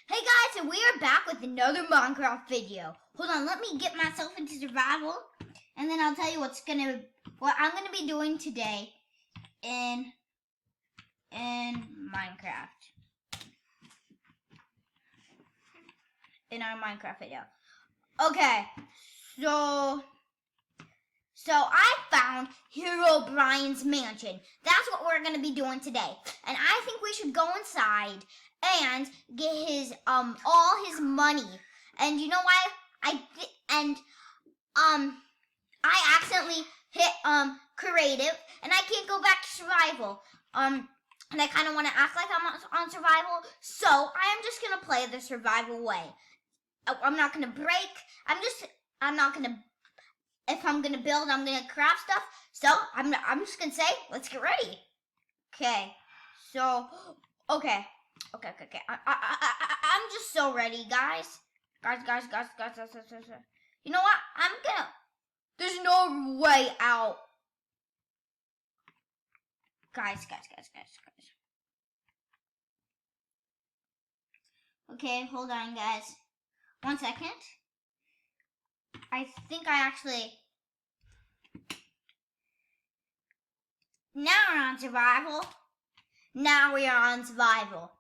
Hey guys, and we are back with another Minecraft video. Hold on, let me get myself into survival, and then I'll tell you what I'm gonna be doing today in Minecraft. In our Minecraft video. Okay, so I found Herobrine's mansion. That's what we're gonna be doing today, and I think we should go inside and get his all his money. And you know why? I accidentally hit creative, and I can't go back to survival. And I kind of want to act like I'm on survival, so I am just gonna play the survival way. I'm not gonna break. I'm not gonna. If I'm gonna build, I'm gonna craft stuff. So I'm just gonna say, let's get ready. Okay. So, okay. I'm just so ready, guys. Guys. You know what? There's no way out. Guys. Okay, hold on, guys. 1 second. I think I actually... Now we're on survival. Now we are on survival.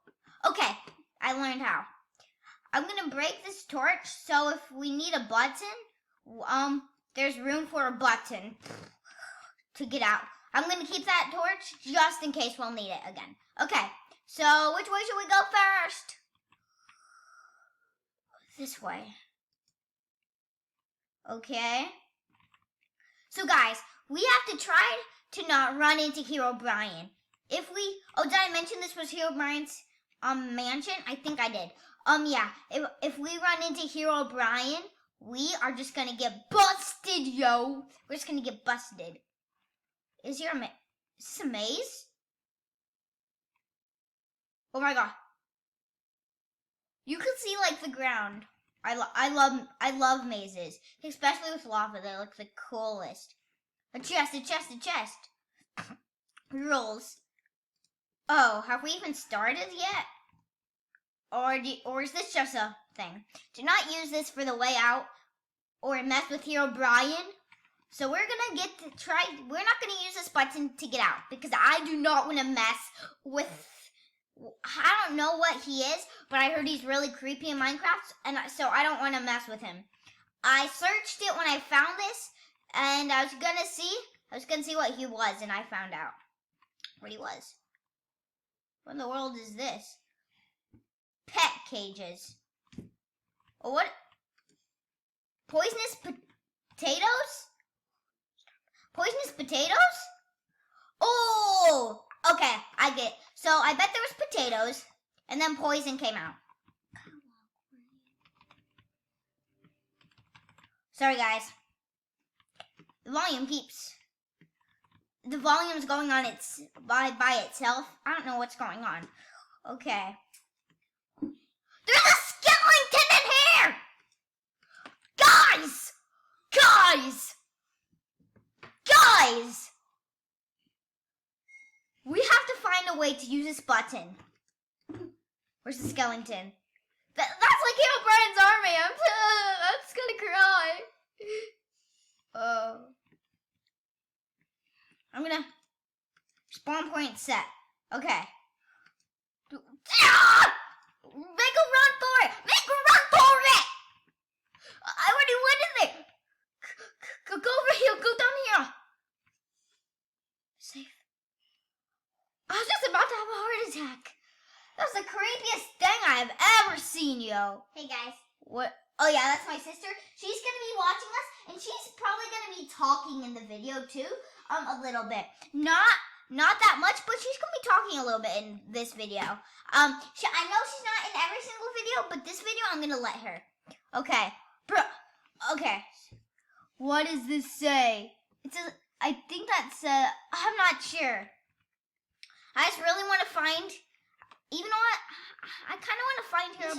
Okay, I learned how. I'm gonna break this torch, so if we need a button, there's room for a button to get out. I'm gonna keep that torch just in case we'll need it again. Okay, so which way should we go first? This way. Okay. So guys, we have to try to not run into Herobrine. Did I mention this was Herobrine's mansion? I think I did. Yeah. If we run into Herobrine, we are just gonna get busted, yo. We're just gonna get busted. Is this a maze? Oh my god. You can see like the ground. I love mazes, especially with lava. They look the coolest. A chest. Rules. Oh, have we even started yet? Or is this just a thing? Do not use this for the way out, or mess with Herobrine. So we're not gonna use this button to get out, because I do not want to mess with. I don't know what he is, but I heard he's really creepy in Minecraft, and so I don't want to mess with him. I searched it when I found this, and I was gonna see what he was, and I found out what he was. What in the world is this? Pet cages. Oh, what? Poisonous potatoes? Poisonous potatoes? Oh! Okay, I get it. So I bet there was potatoes, and then poison came out. Sorry, guys. The volume's going on by itself. I don't know what's going on. Okay. There's a skeleton in here! Guys! We have to find a way to use this button. Where's the skeleton? That's like Herobrine's army. I'm just gonna cry. I'm gonna spawn point set. Okay. Make a run for it! I already went in there. Go over here. Go down here. Safe. I was just about to have a heart attack. That's the creepiest thing I have ever seen, yo. Hey, guys. What? Oh, yeah, that's my sister. She's going to be watching us, and she's probably going to be talking in the video, too, a little bit. Not that much, but she's going to be talking a little bit in this video. I know she's not in every single video, but this video, I'm going to let her. Okay. Okay. What does this say? I think that's I'm not sure. I just really want to find, even though I kind of want to find her.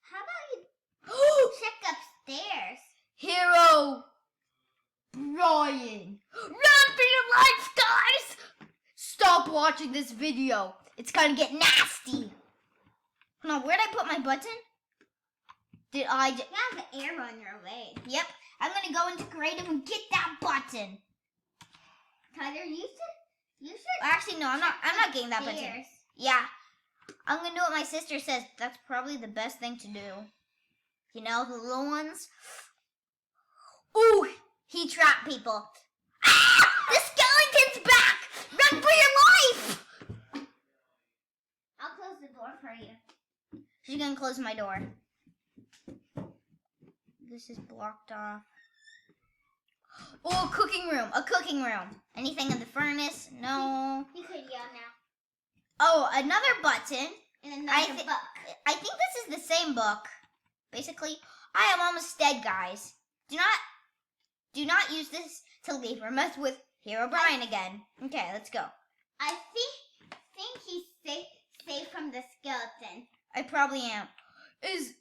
How about you check upstairs? Herobrine. Run for your life, guys! Stop watching this video. It's gonna get nasty. No, where'd I put my button? Did I? You have the arrow on your leg. Yep. I'm gonna go into creative and get that button. Tyler, you should. Actually, no, I'm not getting that button. Yeah. I'm gonna do what my sister says. That's probably the best thing to do. You know, the little ones. Ooh, he trapped people. Ah! The skeleton's back! Run for your life! I'll close the door for you. She's gonna close my door. This is blocked off. Oh, cooking room. A cooking room. Anything in the furnace? No. You could yell now. Oh, another button. And another book. I think this is the same book. Basically, I am almost dead, guys. Do not use this to leave or mess with Herobrine again. Okay, let's go. I think he's safe from the skeleton. I probably am. He's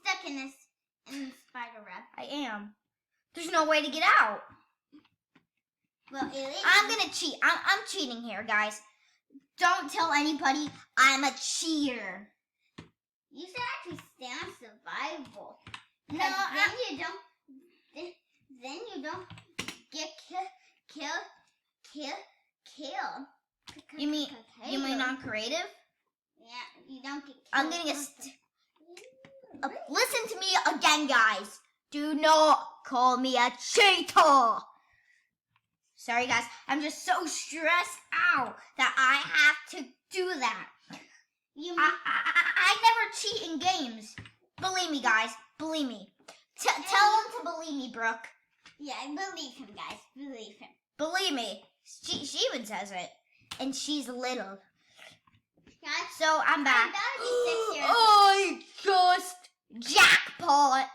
stuck in this spider web. I am. There's no way to get out. Well, it is. I'm gonna cheat. I'm cheating here, guys. Don't tell anybody I'm a cheater. You should actually stay on survival. No, then you don't get killed. You mean on creative? Yeah, you don't get killed. I'm gonna listen to me again, guys. Do not call me a cheater. Sorry, guys. I'm just so stressed out that I have to do that. I never cheat in games. Believe me, guys. Believe me. Tell them to believe me, Brooke. Yeah, believe him, guys. Believe him. Believe me. She even says it. And she's little. Guys, so I'm back. I just jackpot.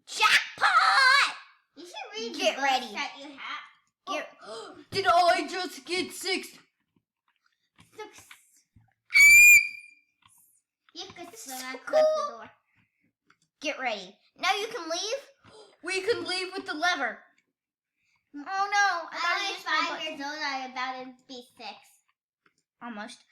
Jackpot! You should read Get the ready. books that you have. Did I just get 6? You could swim and cool. close the door. Get ready. Now you can leave. We can leave with the lever. Oh no! I was 5 years old. I'm about to be 6. Almost.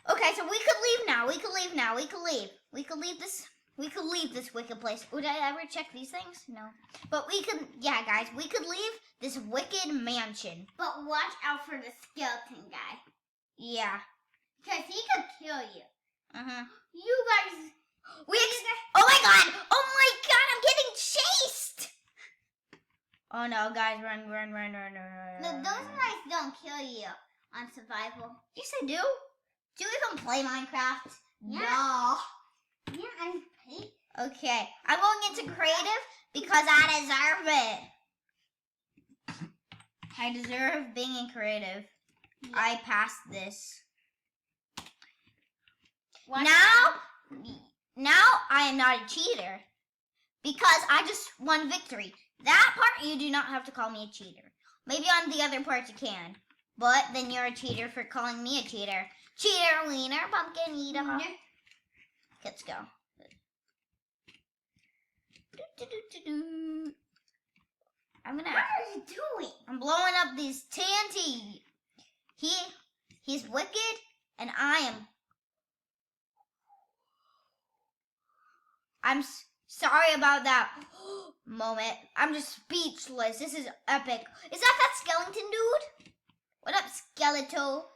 Okay, so we could leave now. We could leave now. We could leave. We could leave this. We could leave this wicked place. Would I ever check these things? No. But we could. Yeah, guys. We could leave this wicked mansion. But watch out for the skeleton guy. Yeah. Because he could kill you. You guys. Oh my god! Oh my god! I'm getting chased! Oh no, guys, run. No, those guys don't kill you on survival. Yes, I do. Do you even play Minecraft? Yeah. No. Yeah, I hate. Okay, I'm going into creative because I deserve it. I deserve being in creative. Yeah. I passed this. Now I am not a cheater because I just won victory. That part you do not have to call me a cheater. Maybe on the other parts you can, but then you're a cheater for calling me a cheater. Cheater, wiener, pumpkin eater. Let's go. What are you doing? I'm blowing up these TNT. He's wicked, and I'm sorry about that moment. I'm just speechless. This is epic. Is that skeleton dude? What up, Skeleto?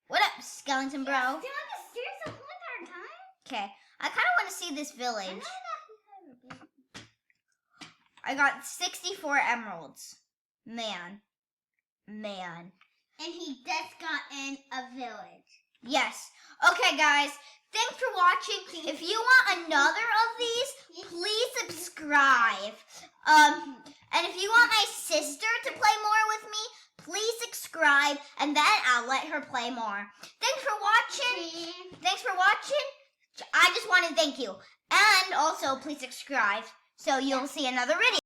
What up, skeleton bro? Stay on the stairs the whole entire time? Okay, I kind of want to see this village. I got 64 emeralds. Man. And he just got in a village. Yes. Okay, guys. Thanks for watching. If you want another of these, please subscribe. And if you want my sister to play more with me, please subscribe, and then I'll let her play more. Thanks for watching. I just want to thank you. And also, please subscribe so you'll see another video.